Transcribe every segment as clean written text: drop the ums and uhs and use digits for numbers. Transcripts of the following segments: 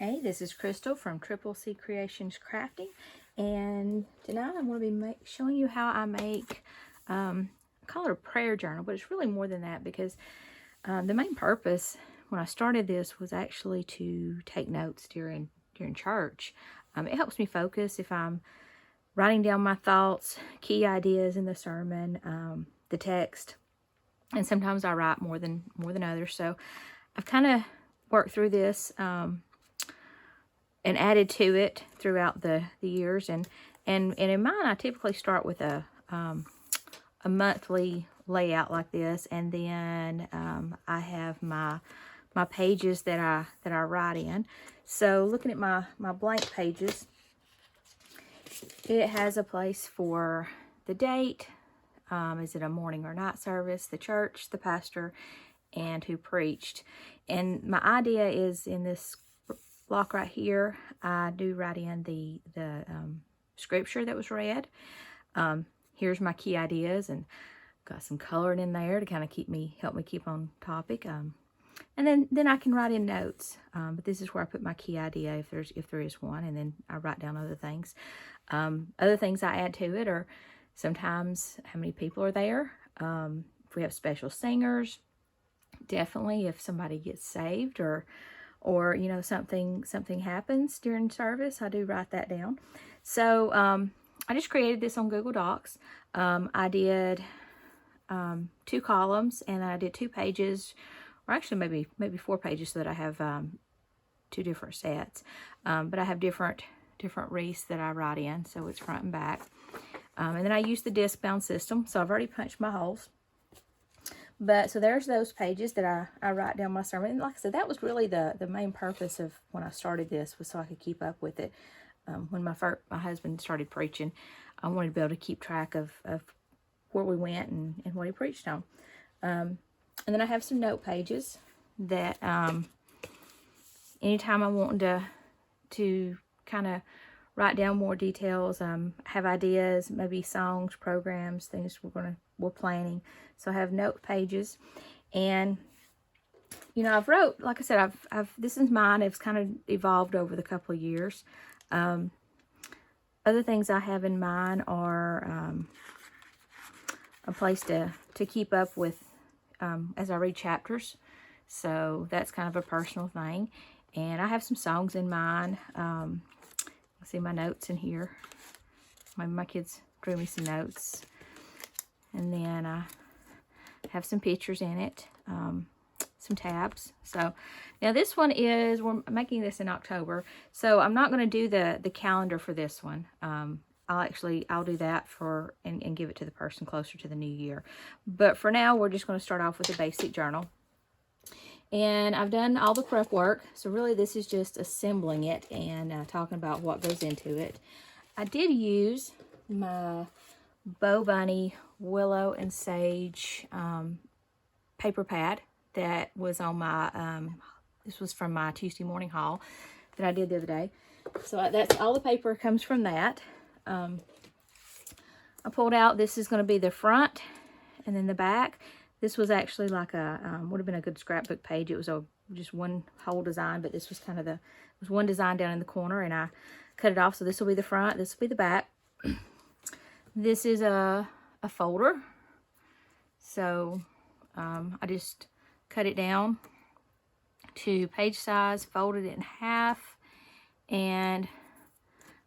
Hey, this is Crystal from Triple C Creations Crafting, and tonight I'm going to be showing you how I make, I call it a prayer journal, but it's really more than that because the main purpose when I started this was actually to take notes during church. It helps me focus if I'm writing down my thoughts, key ideas in the sermon, the text, and sometimes I write more than others. So I've kind of worked through this. And added to it throughout the years. And in mine, I typically start with a monthly layout like this, and then I have my pages that I write in. So looking at my blank pages, it has a place for the date, is it a morning or night service, the church, the pastor, and who preached. And my idea is in this block right here, I do write in the scripture that was read. Here's my key ideas, and got some coloring in there to kind of help me keep on topic. And then I can write in notes. But this is where I put my key idea if there is one, and then I write down other things. Other things I add to it are sometimes how many people are there. If we have special singers, definitely if somebody gets saved or you know, something happens during service, I do write that down. So I just created this on Google Docs. I did 2 columns, and I did 2 pages, or actually maybe 4 pages, so that I have 2 different sets. But I have different wreaths that I write in, so it's front and back. And then I use the disc bound system, so I've already punched my holes. But so there's those pages that I write down my sermon. And like I said, that was really the main purpose of when I started this, was so I could keep up with it. When my husband started preaching, I wanted to be able to keep track of where we went and what he preached on. And then I have some note pages that anytime I want to kind of write down more details, have ideas, maybe songs, programs, things we're planning. So I have note pages, and you know, I've wrote, like I said, this is mine. It's kind of evolved over the couple of years. Other things I have in mind are a place to keep up with as I read chapters. So that's kind of a personal thing. And I have some songs in mind. See my notes in here. My kids drew me some notes. And then I have some pictures in it, some tabs. So now this one we're making this in October. So I'm not going to do the calendar for this one. I'll do that and give it to the person closer to the new year. But for now, we're just going to start off with a basic journal. And I've done all the prep work, so really this is just assembling it and talking about what goes into it. I did use my Bo Bunny Willow and Sage paper pad that was on my, this was from my Tuesday morning haul that I did the other day. So that's all the paper comes from that. I pulled out, this is going to be the front and then the back. This was actually like would have been a good scrapbook page. It was just one whole design, but this was kind of was one design down in the corner, and I cut it off. So this will be the front, this will be the back. This is a folder. So I just cut it down to page size, folded it in half, and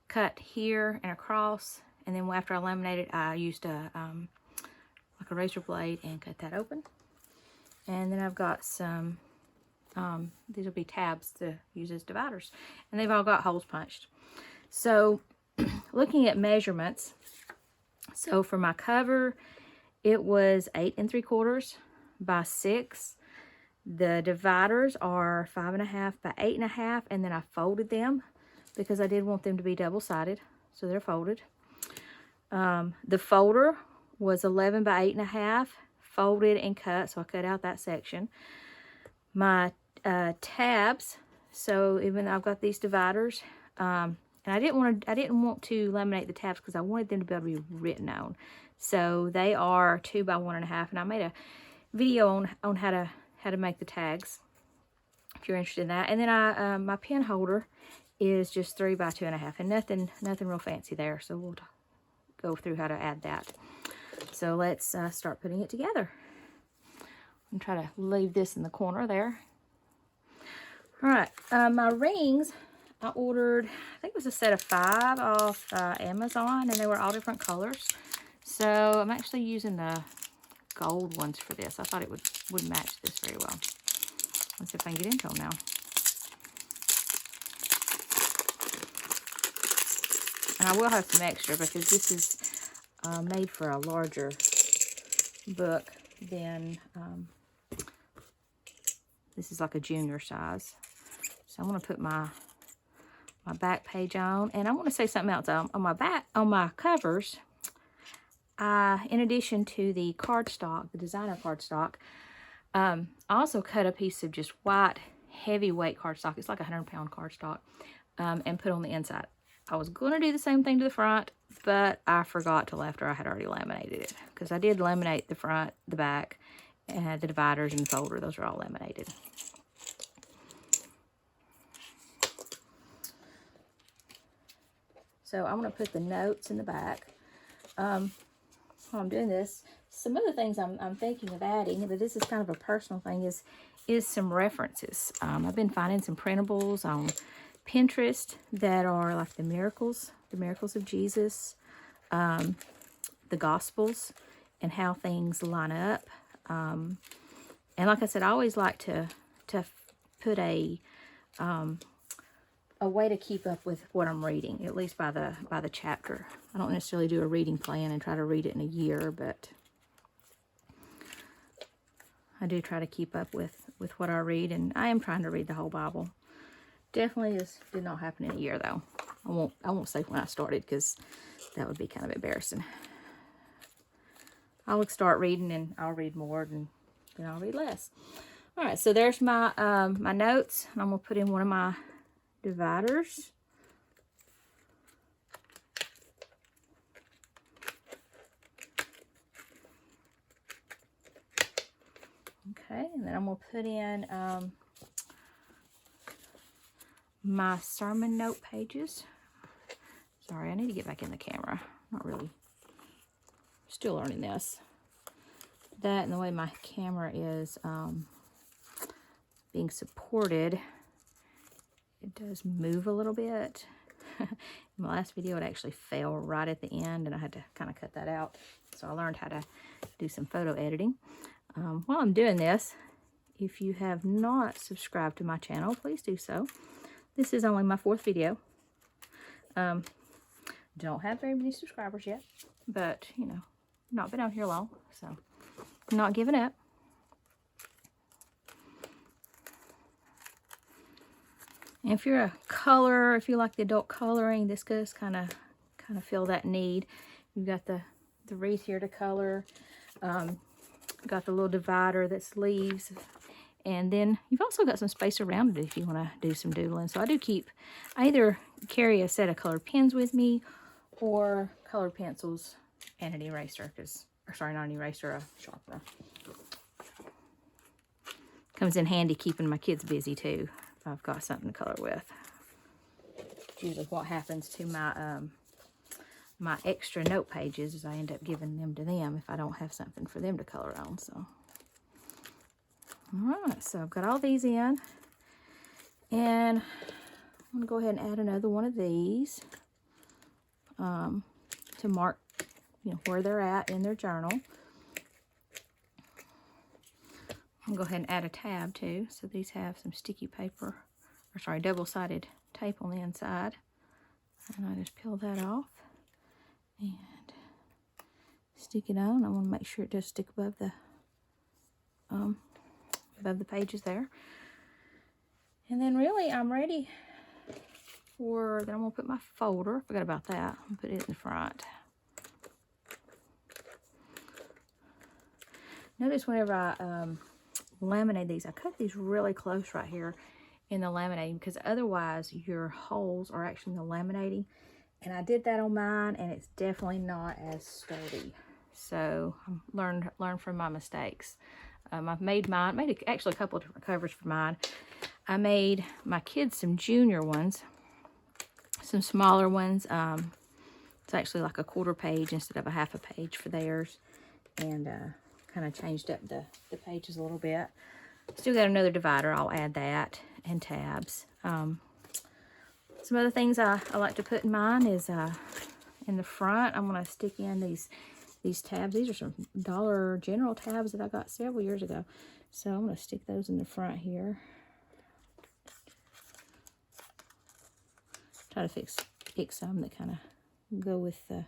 cut here and across. And then after I laminated, I used like a razor blade and cut that open. And then I've got some, these will be tabs to use as dividers. And they've all got holes punched. So looking at measurements, so for my cover, it was 8 3/4 by 6. The dividers are 5.5 by 8.5, and then I folded them because I did want them to be double-sided, so they're folded. The folder was 11 by 8.5, folded and cut, so I cut out that section. My tabs, so even though I've got these dividers, and I didn't want to laminate the tabs because I wanted them to be able to be written on. So they are 2 by 1.5, and I made a video on how to make the tags if you're interested in that. And then my pen holder is just 3 by 2.5, and nothing real fancy there. So we'll go through how to add that. So let's start putting it together. I'm try to leave this in the corner there. All right, my rings, I ordered, I think it was a set of 5 off Amazon, and they were all different colors. So I'm actually using the gold ones for this. I thought it would match this very well. Let's see if I can get into them now. And I will have some extra because this is made for a larger book than, this is like a junior size. So I'm going to put my back page on. And I want to say something else. On my covers, in addition to the cardstock, the designer cardstock, I also cut a piece of just white, heavyweight cardstock. It's like a 100-pound cardstock, and put on the inside. I was going to do the same thing to the front, but I forgot till after I had already laminated it. Because I did laminate the front, the back, and the dividers and the folder. Those are all laminated. So I'm going to put the notes in the back. While I'm doing this, some of the things I'm thinking of adding, but this is kind of a personal thing, is some references. I've been finding some printables on Pinterest that are like the miracles of Jesus, the Gospels, and how things line up. And like I said, I always like to put a way to keep up with what I'm reading, at least by the chapter. I don't necessarily do a reading plan and try to read it in a year, but I do try to keep up with what I read, and I am trying to read the whole Bible. Definitely did not happen in a year, though. I won't say when I started, because that would be kind of embarrassing. I'll start reading, and I'll read more, and then I'll read less. All right, so there's my my notes, and I'm gonna put in one of my dividers. Okay, and then I'm gonna put in my sermon note pages. Sorry, I need to get back in the camera. Not really. Still learning this. That and the way my camera is being supported, it does move a little bit. In my last video, it actually fell right at the end, and I had to kind of cut that out. So I learned how to do some photo editing. While I'm doing this, if you have not subscribed to my channel, please do so. This is only my 4th video. Don't have very many subscribers yet, but, you know, not been on here long, so I'm not giving up. And if you're a colorer, if you like the adult coloring, this does kind of fill that need. You've got the wreath here to color. Got the little divider that's leaves. And then you've also got some space around it if you want to do some doodling. So I either carry a set of colored pens with me or colored pencils and an eraser. Sorry, not an eraser, a sharpener. Comes in handy keeping my kids busy too, if I've got something to color with. It's usually what happens to my my extra note pages is I end up giving them to them if I don't have something for them to color on. So, all right, so I've got all these in, and I'm gonna go ahead and add another one of these to mark, you know, where they're at in their journal. I'm gonna go ahead and add a tab too. So these have some sticky paper, or sorry, double-sided tape on the inside, and I just peel that off and stick it on. I want to make sure it does stick above the pages there. And then really I'm ready for, then I'm going to put my folder. Forgot about that. I'm going to put it in the front. Notice whenever I laminate these, I cut these really close right here in the laminating, because otherwise your holes are actually in the laminating. And I did that on mine, and it's definitely not as sturdy. So learn from my mistakes. I've made mine, actually a couple of different covers for mine. I made my kids some junior ones, some smaller ones. It's actually like a 1/4 page instead of a 1/2 page for theirs. And kind of changed up the pages a little bit. Still got another divider. I'll add that, and tabs. Some other things I like to put in mine is in the front, I'm going to stick in these tabs. These are some Dollar General tabs that I got several years ago. So I'm going to stick those in the front here. Try to pick some that kind of go with the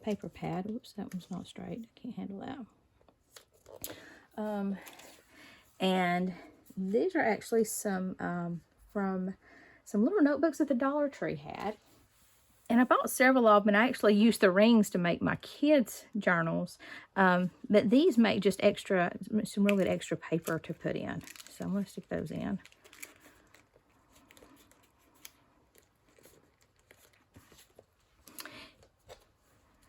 paper pad. Oops, that one's not straight. I can't handle that. And these are actually some from some little notebooks that the Dollar Tree had. And I bought several of them, and I actually used the rings to make my kids' journals. But these make just some real good extra paper to put in. So I'm going to stick those in.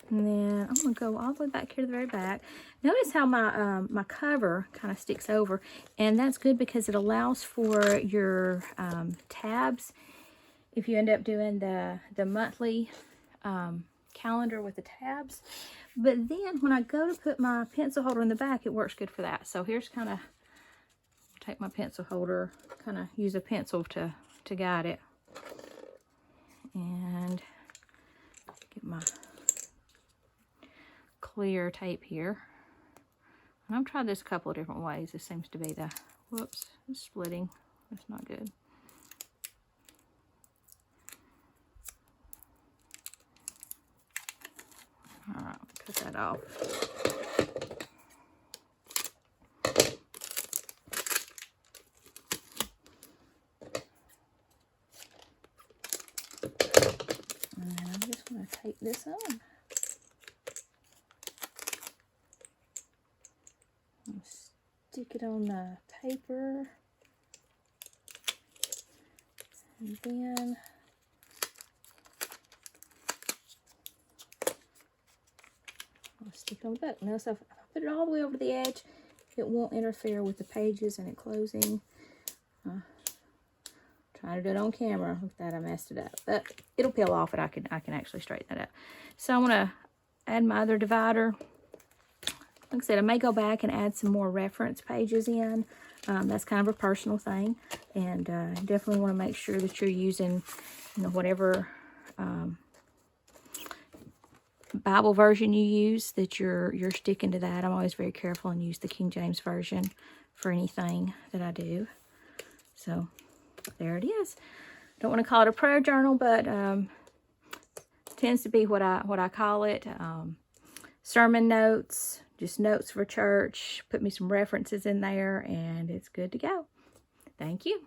And then I'm going to go all the way back here to the very back. Notice how my cover kind of sticks over. And that's good because it allows for your tabs. If you end up doing the monthly calendar with the tabs. But then when I go to put my pencil holder in the back, it works good for that. So here's kind of, take my pencil holder, kind of use a pencil to guide it. And get my clear tape here. And I've tried this a couple of different ways. This seems to be whoops, it's splitting. That's not good. All right, cut that off. And then I'm just going to tape this on. Stick it on the paper, and then I'll stick it on the back. Now, so if I put it all the way over the edge, it won't interfere with the pages and it closing. Trying to do it on camera. With that, I messed it up, but it'll peel off, and I can actually straighten that up. So I'm gonna add my other divider. Like I said, I may go back and add some more reference pages in. That's kind of a personal thing. And definitely want to make sure that you're using, whatever Bible version you use, that you're sticking to that. I'm always very careful and use the King James Version for anything that I do. So there it is. Don't want to call it a prayer journal, but tends to be what I call it. Sermon notes. Just notes for church. Put me some references in there, and it's good to go. Thank you.